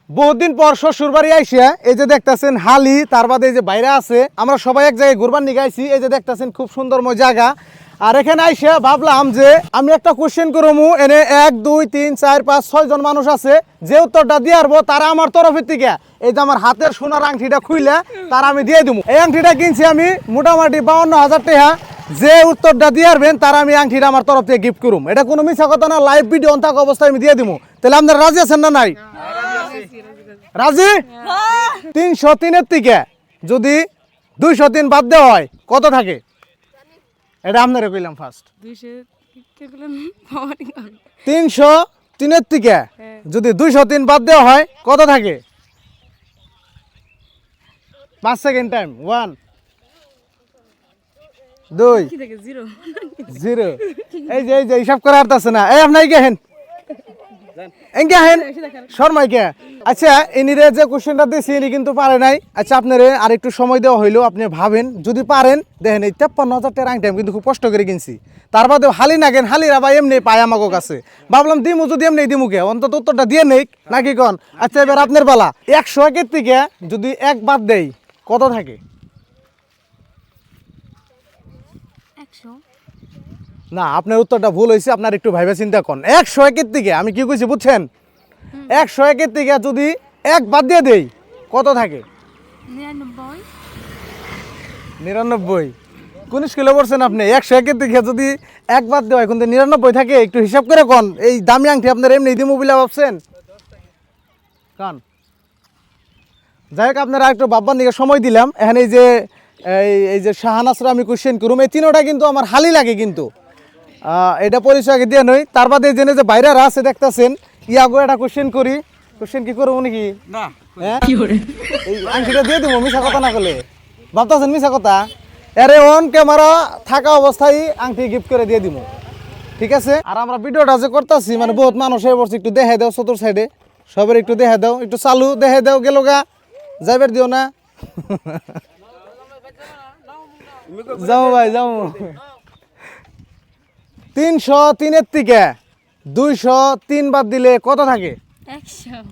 বহুদিন পর শ্বশুর বাড়ি আইসা এই যে দেখতেছেন হালি, তার বাদে এই যে বাইরে আছে, আমরা সবাই এক জায়গায় ঘুরবার নিয়ে আইছি। এই যে দেখতেছেন খুব সুন্দরময় জায়গা। আর এখানে আইসা ভাবলাম যে আমি একটা কোশ্চেন করবো, এনে 1 2 3 4 5 6 জন মানুষ আছে, যে উত্তরটা দিয়ে আসবো তারা আমার তরফের থেকে এই যে আমার হাতের সোনার আংটিটা খুইলে তারা আমি দিয়ে দেবো। এই আংটিটা কিনছি আমি মোটামুটি 52,000 টাকা। যে উত্তরটা দিয়ে আসবেন তারা আমি আংটিটা আমার তরফ থেকে গিফট করুম। এটা কোনো মিছা কথা না, লাইভ ভিডিও অন থাকা অবস্থায় আমি দিয়ে দিব। তাহলে আপনারা রাজি আছেন না নাই? রাজি? 303-এর থেকে যদি 203 বাদ দেওয়া হয় কত থাকে? এটা আপনারা কইলাম ফার্স্ট। 303-এর থেকে যদি 203 বাদ দেওয়া হয় কত থাকে? 5 সেকেন্ড টাইম। 1 2 0। এই যে হিসাব করা আসতেছে না। এই আপনার গেহেন শর্মাইকে। আচ্ছা, ইনিরে যে কোশ্চেনটা দিয়েছি ইনি কিন্তু পারে নাই। আচ্ছা, আপনারে আর একটু সময় দেওয়া হইলো, আপনি ভাবেন যদি পারেন। দেখেন এই 53,000 টাকার আংটি আমি কিন্তু খুব কষ্ট করে কিনছি। তার বাদে হালি না কেন, হালিরা ভাই এমনি পায় আমাকে কাছে। ভাবলাম দিমু, যদি এমনি দিমুকে অন্তত উত্তরটা দিয়ে নেই নাকি কন। আচ্ছা, এবার আপনার বেলা 101-এর থেকে যদি 1 বাদ দেই কত থাকে? না, আপনার উত্তরটা ভুল হয়েছে। আপনার একটু ভাইবে চিন্তা করেন। 101-এর থেকে আমি কি কইছি বুঝছেন? 101-এর থেকে যদি 1 বাদ দিয়ে দেই কত থাকে? 99। কোন স্কুলে পড়ছেন আপনি? 101-এর থেকে যদি 1 বাদ দেওয়া হয় কিন্তু 99 থাকে, একটু হিসাব করে কন। এই দামি আংটি আপনার এমনি দিয়ে মোবিলা ভাবছেন কন। যাই হোক, আপনারা একটু বাব্বার দিকে সময় দিলাম। এখানে এই যে শাহানাসরা আমি কোশ্চেন করুম, এই তিনোটা কিন্তু আমার হালি লাগে কিন্তু এটা পরিচয় আগে দিয়ে নই। তার বাদে জেনে যে বাইরেরা আছে দেখতেছেন, ইয়াগো একটা কোশ্চেন করি। কোশ্চেন কি করবো নাকি? হ্যাঁ, এই আংটিটা দিয়ে দেবো মিশা কথা না করলে। ভাবতেছেন মিশা কথা? এরে অন ক্যামেরা থাকা অবস্থায় আংটি গিফট করে দিয়ে দিব, ঠিক আছে? আর আমরা ভিডিওটা যে করতেছি মানে বহুত মানুষ হয়ে পড়ছে, একটু দেখে দাও চতুর সাইডে সবার, একটু দেখে দাও, একটু চালু দেখে দাও। গেল গা যাইবার দিও না। যাও ভাই যাও। 303-এর থেকে 203 বাদ দিলে কত থাকে? 100।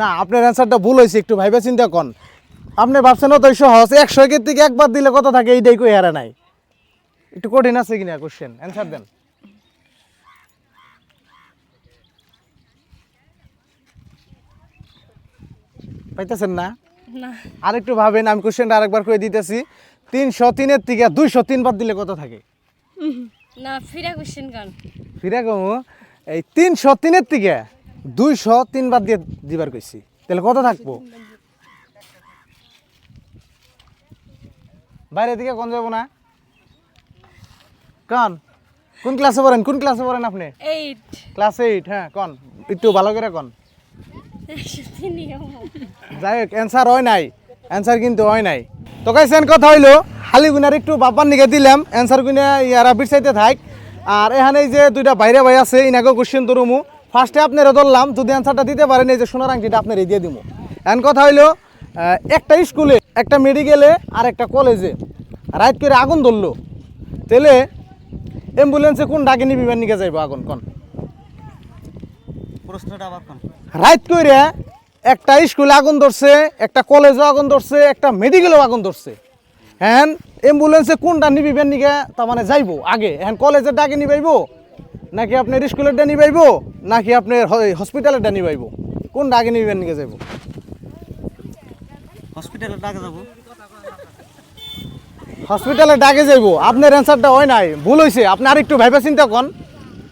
না, আপনার অ্যান্সারটা ভুল হয়েছে, একটু ভাইবা চিন্তা করেন। আপনি ভাবছেন তো সহজ। 101-এর থেকে 1 বাদ দিলে কত থাকে? এইটাই কই হারা নাই। একটু কঠিন আছে কিনা কোশ্চেন? অ্যান্সার দেন। পাইতেছেন না? আর একটু ভাবেন, আমি কোশ্চেনটা আরেকবার করে দিতেছি। 303-এর থেকে 203 বাদ দিলে কত থাকে? না, ফিরা কোশ্চেন গান। ফিরা কমু। এই 303-এর থেকে 203 বাদ দিয়ে দিবার কইছি, তাহলে কত থাকবো? বাইরে দিকে কোন যাবো না কন? কোন ক্লাসে পড়েন? কোন ক্লাসে পড়েন আপনি? 8। ক্লাস 8। হ্যাঁ, কন একটু ভালো করে কন। যাই হোক, অ্যান্সার হয় নাই। অ্যান্সার কিন্তু হয় নাই। তো কাইছেন কথা হইলো হালি গুনার একটু বাবার নিকে দিলাম, অ্যান্সার গুনা ইয়ারা বিরসাইতে থাক। আর এখানে এই যে দুইটা বাইরে ভাই আছে, ইনাকে কোশ্চেন ধরুমু। ফার্স্টে আপনারা ধরলাম, যদি অ্যান্সারটা দিতে পারেন এই যে সোনার আংটিটা আপনার দিয়ে দিব। এমন কথা হইলো একটা স্কুলে, একটা মেডিকেলে আর একটা কলেজে রাইট করে আগুন ধরলো, তাহলে অ্যাম্বুলেন্সে কোন ডাকে নিবিবার নিকে যাইব আগুন? কন প্রশ্নটা আবার কোন? রাইট করে একটা স্কুলে আগুন ধরছে, একটা কলেজে আগুন ধরছে, একটা মেডিকেলেও আগুন ধরছে। হ্যাঁ, অ্যাম্বুলেন্সে কোনটা নিবিবেন নিকে তার মানে যাইবো আগে? হ্যাঁ, কলেজের ডাকে নিবাইব নাকি আপনার স্কুলের ডা নিবাইব নাকি আপনার হসপিটালের ডা নিবাইব? কোনটা আগে নিবিবেন নিকে যাইব? হসপিটালে ডাকে যাব। হসপিটালে ডাকে যাইব। আপনার অ্যান্সারটা হয় নাই, ভুল হয়েছে। আপনি আর একটু ভাইবা চিন্তা করেন,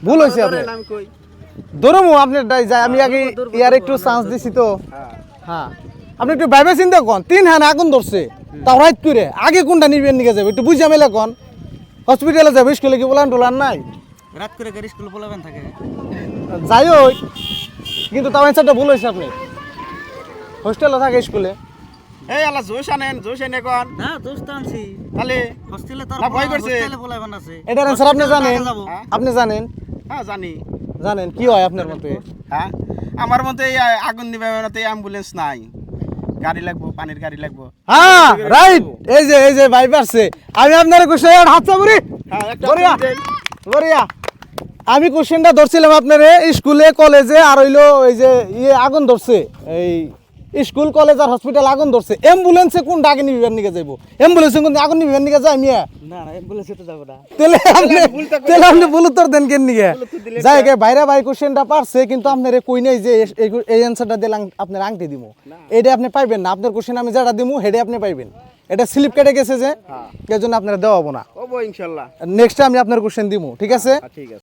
ভুল হয়েছে আপনার। আমি কই ধরুমু আপনার যাই, আমি আগে ইয়ার একটু চান্স দিছি তো। হ্যাঁ, আপনি একটু ভাইবা চিন্তা করেন। 3 হান আগুন ধরছে, তাও রাইট করে আগে কোনটা নিবেন নিকে যাবে? একটু বুঝা মেলে কন। হসপিটালে যাবে, স্কুলে কি বলান টোলান নাই? রাত করে গাড়ি স্কুলে বলাবেন থাকে। যাই হোক, কিন্তু তাও অ্যান্সারটা ভুল হয়েছে। আপনি হোস্টেলে থাকে স্কুলে। এই আলা জোশ আনেন, জোশ এনে কোন না দোস্ত আনছি তাহলে হোস্টেলে তো না, ভয় করছে। হোস্টেলে বলাবেন আছে। এটার অ্যান্সার আপনি জানেন? আপনি জানেন? হ্যাঁ জানি। জানেন কি হয় আপনার মতে? হ্যাঁ, আমার মতে এই আগুন নিবে মতে অ্যাম্বুলেন্স নাই, গাড়ি লাগবো, পানির গাড়ি লাগবো। হ্যাঁ, রাইট। এই যে ভাই পারছে। আমি আপনার কোশ্চেন হাত চাপুরি হ্যাঁ, একটা বড়িয়া দেন। বড়িয়া। আমি কোশ্চেনটা ধরছিলাম আপনার স্কুলে কলেজে আর হইলো এই যে আগুন ধরছে এই স্কুল কলেজ আর হসপিটাল আগুন ধরছে অ্যাম্বুলেন্সে কোন ডাকে নিবিবার নিকে যাইবো অ্যাম্বুলেন্সে কোন আগুন নিবিবার নিকে যায় মিয়া না না অ্যাম্বুলেন্সে তো যাবো না তেলে আপনি ভুল উত্তর দেন কেন নিকে যাই গে ভাইরা ভাই কোশ্চেনটা পারছে কিন্তু আপনার কই নাই যে এই অ্যান্সারটা দিলাম আপনার আংটি দিমু এটা আপনি পাইবেন না আপনার কোশ্চেন আমি যেটা দিমু হেডে আপনি পাইবেন এটা স্লিপ কেটে গেছে যে এর জন্য আপনারা দেওয়া হবো না হবো ইনশাল্লাহ। নেক্সট আমি আপনার কোশ্চেন দিমু ঠিক আছে ঠিক আছে।